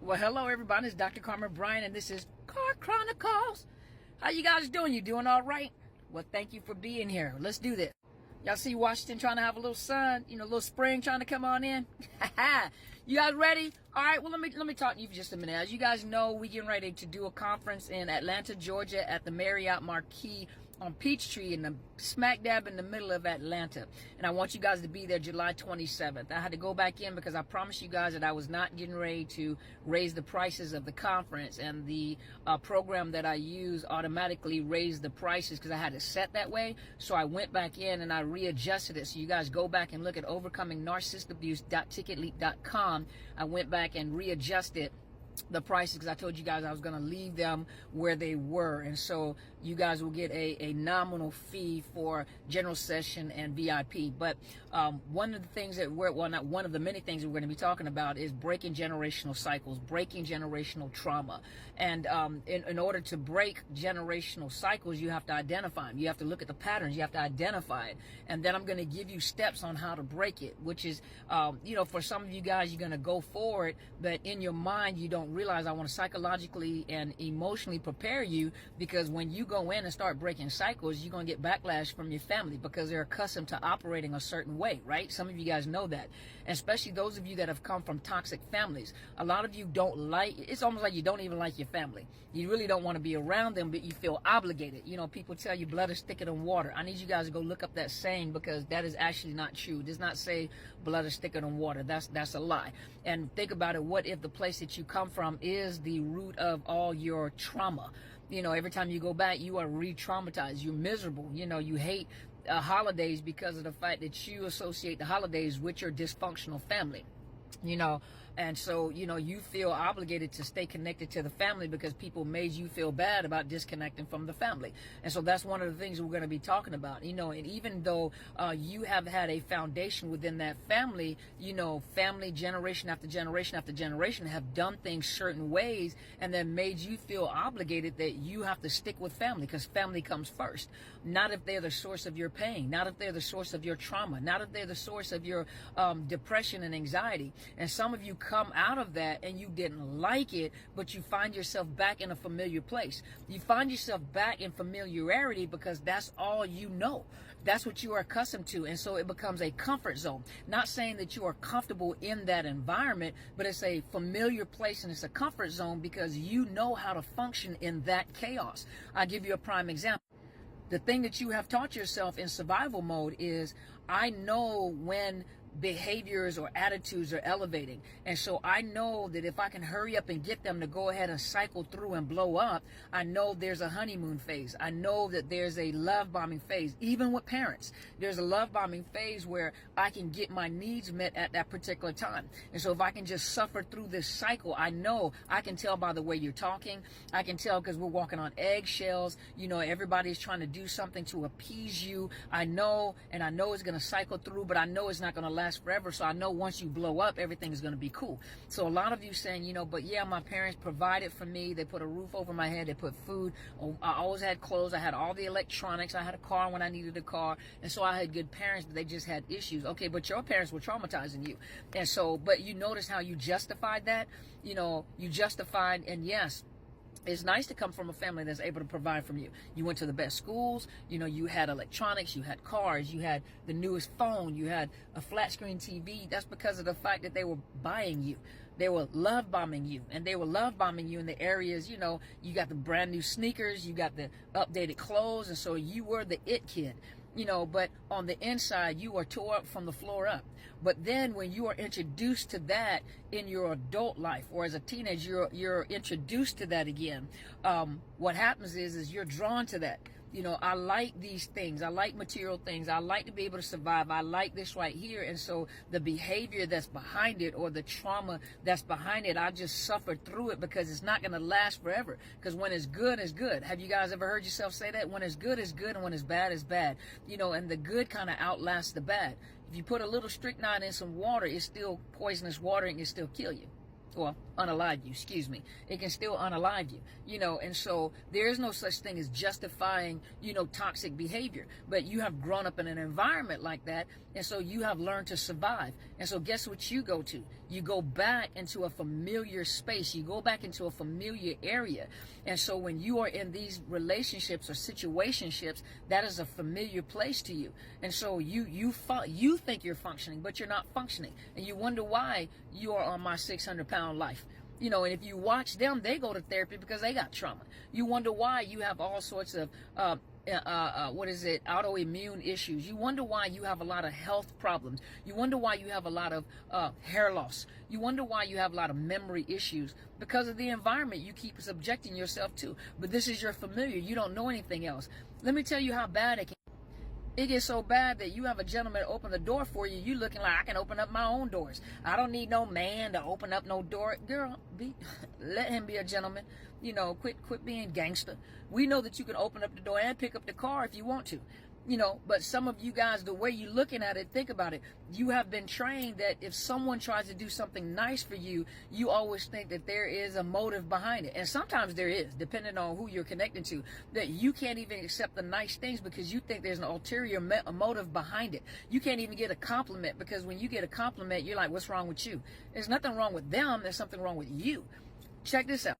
Well, hello everybody. It's Dr. Carmen Bryan, and this is Car Chronicles. How you guys doing? You doing all right? Well, thank you for being here. Let's do this. Y'all see Washington trying to have a little sun, a little spring trying to come on in? You guys ready? All right, well, let me talk to you for just a minute. As you guys know, we getting ready to do a conference in Atlanta, Georgia at the Marriott Marquis on Peachtree in the smack dab in the middle of Atlanta. And I want you guys to be there July 27th. I had to go back in because I promised you guys that I was not getting ready to raise the prices of the conference, and the program that I use automatically raised the prices because I had it set that way. So I went back in and I readjusted it. So you guys go back and look at overcomingnarcissistabuse.ticketleap.com. I went back and readjusted the prices because I told you guys I was going to leave them where they were, and so you guys will get a nominal fee for general session and VIP. But one of the things that not one of the many things that we're going to be talking about is breaking generational cycles, breaking generational trauma. And in order to break generational cycles, you have to identify them. You have to look at the patterns. You have to identify it, and then I'm going to give you steps on how to break it, which is for some of you guys, you're going to go for it, but in your mind you don't realize I want to psychologically and emotionally prepare you, because when you go in and start breaking cycles, you're going to get backlash from your family because they're accustomed to operating a certain way, right? Some of you guys know that, and especially those of you that have come from toxic families. A lot of you don't like, it's almost like you don't even like your family. You really don't want to be around them, but you feel obligated. People tell you blood is thicker than water. I need you guys to go look up that saying, because that is actually not true. It does not say blood is thicker than water. That's a lie. And think about it. What if the place that you come from is the root of all your trauma? Every time you go back, you are re-traumatized. You're miserable. You hate holidays because of the fact that you associate the holidays with your dysfunctional family. And so, you feel obligated to stay connected to the family because people made you feel bad about disconnecting from the family. And so that's one of the things we're going to be talking about, and even though you have had a foundation within that family, family generation after generation after generation have done things certain ways and then made you feel obligated that you have to stick with family because family comes first. Not if they're the source of your pain, not if they're the source of your trauma, not if they're the source of your depression and anxiety. And some of you come out of that and you didn't like it, but you find yourself back in a familiar place. You find yourself back in familiarity because that's all you know. That's what you are accustomed to. And so it becomes a comfort zone. Not saying that you are comfortable in that environment, but it's a familiar place and it's a comfort zone because you know how to function in that chaos. I'll give you a prime example. The thing that you have taught yourself in survival mode is, I know when behaviors or attitudes are elevating. And so I know that if I can hurry up and get them to go ahead and cycle through and blow up, I know there's a honeymoon phase. I know that there's a love bombing phase. Even with parents, there's a love bombing phase where I can get my needs met at that particular time. And so if I can just suffer through this cycle, I know I can tell by the way you're talking. I can tell because we're walking on eggshells. Everybody's trying to do something to appease you. I know it's going to cycle through, but I know it's not going to last forever. So I know once you blow up, everything is going to be cool. So a lot of you saying, but yeah, my parents provided for me. They put a roof over my head. They put food. I always had clothes. I had all the electronics. I had a car when I needed a car. And so I had good parents, but they just had issues. Okay, but your parents were traumatizing you. And so, but you notice how you justified that? You justified, and yes, it's nice to come from a family that's able to provide from you. You went to the best schools, you had electronics, you had cars, you had the newest phone, you had a flat screen TV. That's because of the fact that they were buying you. They were love bombing you, and they were love bombing you in the areas, you got the brand new sneakers, you got the updated clothes, and so you were the it kid. But on the inside, you are tore up from the floor up. But then when you are introduced to that in your adult life, or as a teenager, you're introduced to that again, what happens is you're drawn to that. I like these things. I like material things. I like to be able to survive. I like this right here. And so the behavior that's behind it, or the trauma that's behind it, I just suffered through it because it's not going to last forever. Because when it's good, it's good. Have you guys ever heard yourself say that? When it's good, it's good. And when it's bad, it's bad. And the good kind of outlasts the bad. If you put a little strychnine in some water, it's still poisonous water and it still kill you. or unalive you, excuse me. It can still unalive you, you know, and so there is no such thing as justifying, you know, toxic behavior. But you have grown up in an environment like that, and so you have learned to survive. And so guess what you go to? You go back into a familiar space. You go back into a familiar area. And so when you are in these relationships or situationships, that is a familiar place to you. And so you think you're functioning, but you're not functioning. And you wonder why you are on my 600-pound life. You know, and if you watch them, they go to therapy because they got trauma. You wonder why you have all sorts of autoimmune issues. You wonder why you have a lot of health problems. You wonder why you have a lot of hair loss. You wonder why you have a lot of memory issues, because of the environment you keep subjecting yourself to. But this is your familiar. You don't know anything else. Let me tell you how bad it can. It gets so bad that you have a gentleman open the door for you. You looking like, I can open up my own doors. I don't need no man to open up no door. Girl, let him be a gentleman. You know, quit being gangster. We know that you can open up the door and pick up the car if you want to. You know, but some of you guys, the way you're looking at it, think about it. You have been trained that if someone tries to do something nice for you, you always think that there is a motive behind it. And sometimes there is, depending on who you're connected to, that you can't even accept the nice things because you think there's an ulterior motive behind it. You can't even get a compliment because when you get a compliment, you're like, what's wrong with you? There's nothing wrong with them. There's something wrong with you. Check this out.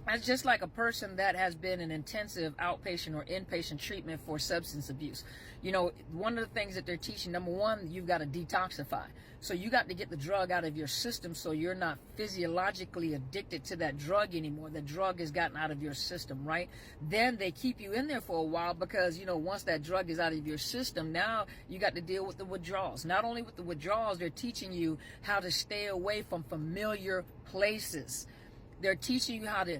That's just like a person that has been in intensive outpatient or inpatient treatment for substance abuse. You know, one of the things that they're teaching, number one, you've got to detoxify. So you got to get the drug out of your system so you're not physiologically addicted to that drug anymore. The drug has gotten out of your system, right? Then they keep you in there for a while because, you know, once that drug is out of your system, now you got to deal with the withdrawals. Not only with the withdrawals, they're teaching you how to stay away from familiar places. They're teaching you how to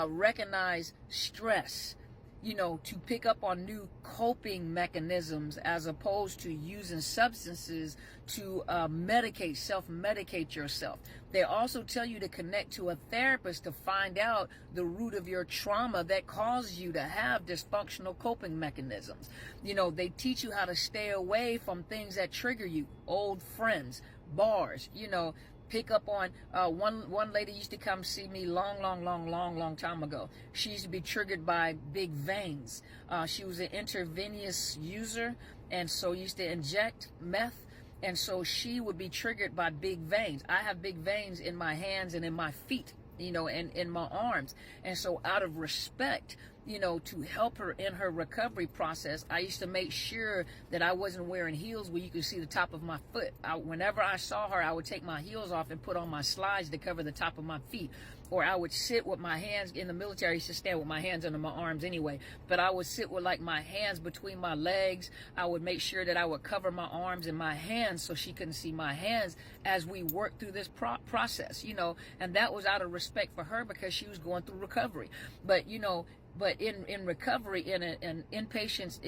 recognize stress, you know, to pick up on new coping mechanisms as opposed to using substances to self-medicate yourself. They also tell you to connect to a therapist to find out the root of your trauma that caused you to have dysfunctional coping mechanisms. You know, they teach you how to stay away from things that trigger you, old friends, bars, you know. Pick up on one lady used to come see me long time ago. She used to be triggered by big veins. She was an intravenous user, and so used to inject meth, and so she would be triggered by big veins. I have big veins in my hands and in my feet, you know, and in my arms, and so out of respect, you know, to help her in her recovery process, I used to make sure that I wasn't wearing heels where you could see the top of my foot. Whenever I saw her, I would take my heels off and put on my slides to cover the top of my feet. Or I would sit with my hands, in the military I used to stand with my hands under my arms anyway, but I would sit with like my hands between my legs. I would make sure that I would cover my arms and my hands so she couldn't see my hands as we worked through this process, you know, and that was out of respect for her because she was going through recovery. But, you know, but in recovery, in an intense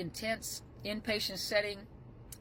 inpatient setting,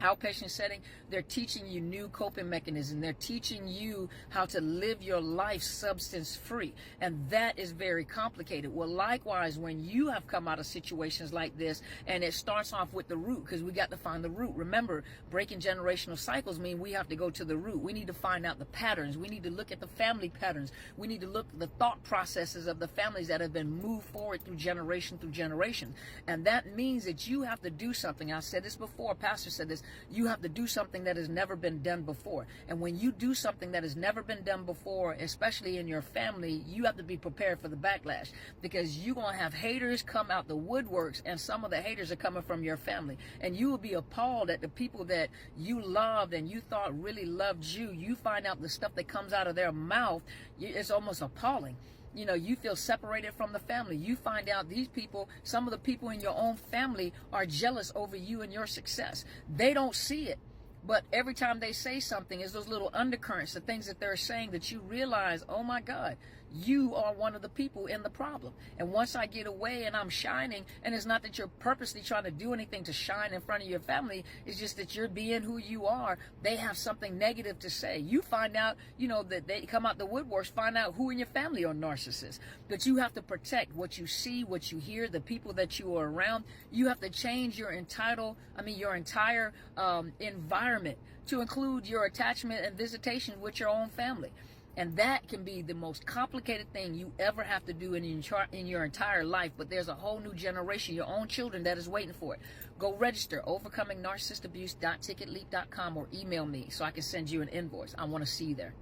outpatient setting, they're teaching you new coping mechanisms. They're teaching you how to live your life substance free. And that is very complicated. Well, likewise, when you have come out of situations like this, and it starts off with the root, because we got to find the root. Remember, breaking generational cycles mean we have to go to the root. We need to find out the patterns. We need to look at the family patterns. We need to look at the thought processes of the families that have been moved forward through generation. And that means that you have to do something. I said this before, Pastor said this, you have to do something that has never been done before. And when you do something that has never been done before, especially in your family, you have to be prepared for the backlash, because you're going to have haters come out the woodworks, and some of the haters are coming from your family. And you will be appalled at the people that you loved and you thought really loved you. You find out the stuff that comes out of their mouth, it's almost appalling. You know, you feel separated from the family. You find out these people, some of the people in your own family are jealous over you and your success. They don't see it. But every time they say something, it's those little undercurrents, the things that they're saying, that you realize, oh my God, you are one of the people in the problem. And once I get away and I'm shining, and it's not that you're purposely trying to do anything to shine in front of your family, it's just that you're being who you are, they have something negative to say. You find out, you know, that they come out the woodworks, find out who in your family are narcissists. But you have to protect what you see, what you hear, the people that you are around. You have to change your entire environment to include your attachment and visitation with your own family. And that can be the most complicated thing you ever have to do in your entire life. But there's a whole new generation, your own children, that is waiting for it. Go register, overcomingnarcissistabuse.ticketleap.com, or email me so I can send you an invoice. I want to see you there.